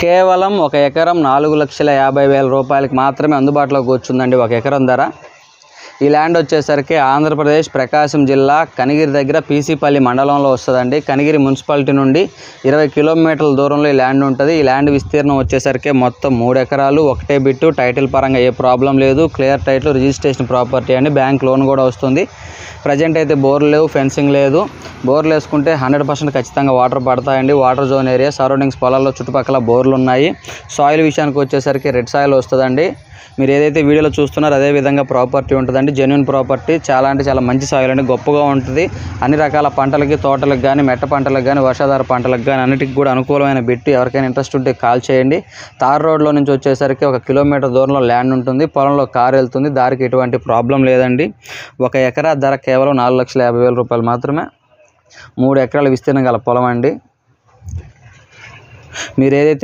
కేవలం 1 ఎకరం 4,50,000 రూపాయలకి మాత్రమే అందుబాటులోకి వచ్చిందండి 1 ఎకరం ధర. ఈ ల్యాండ్ వచ్చేసరికి ఆంధ్రప్రదేశ్ ప్రకాశం జిల్లా కనిగిరి దగ్గర పీసీపల్లి మండలంలో వస్తుందండి. కనిగిరి మున్సిపాలిటీ నుండి 20 కిలోమీటర్ల దూరంలో ఈ ల్యాండ్ ఉంటుంది. ఈ ల్యాండ్ విస్తీర్ణం వచ్చేసరికి మొత్తం 3 ఎకరాలు, ఒకటే బిట్టు. టైటిల్ పరంగా ఏ ప్రాబ్లం లేదు. క్లియర్ టైటిల్, రిజిస్ట్రేషన్ ప్రాపర్టీ అండి. బ్యాంక్ లోన్ కూడా వస్తుంది. ప్రజెంట్ అయితే బోర్లు లేవు, ఫెన్సింగ్ లేదు. బోర్లు వేసుకుంటే 100% ఖచ్చితంగా వాటర్ పడతాయండి. వాటర్ జోన్ ఏరియా, సరౌండింగ్స్ పొలాల్లో చుట్టుపక్కల బోర్లు ఉన్నాయి. సాయిల్ విషయానికి వచ్చేసరికి రెడ్ సాయిల్ వస్తుందండి. మీరు ఏదైతే వీడియోలో చూస్తున్నారో అదే విధంగా ప్రాపర్టీ ఉంటుందండి. జెన్యూన్ ప్రాపర్టీ, చాలా అంటే చాలా మంచి సాయిల్ అండి, గొప్పగా ఉంటుంది. అన్ని రకాల పంటలకి, తోటలకు కానీ, మెట్ట పంటలకు కానీ, వర్షాధార పంటలకు కానీ అన్నిటికి కూడా అనుకూలమైన బిట్టు. ఎవరికైనా ఇంట్రెస్ట్ ఉంటే కాల్ చేయండి. తార్ రోడ్లో నుంచి వచ్చేసరికి 1 కిలోమీటర్ దూరంలో ల్యాండ్ ఉంటుంది. పొలంలో కారు వెళ్తుంది. దారికి ఎటువంటి ప్రాబ్లం లేదండి. 1 ఎకరా ధర కేవలం 4,50,000 రూపాయలు మాత్రమే. 3 ఎకరాల విస్తీర్ణం గల పొలం అండి. మీరు ఏదైతే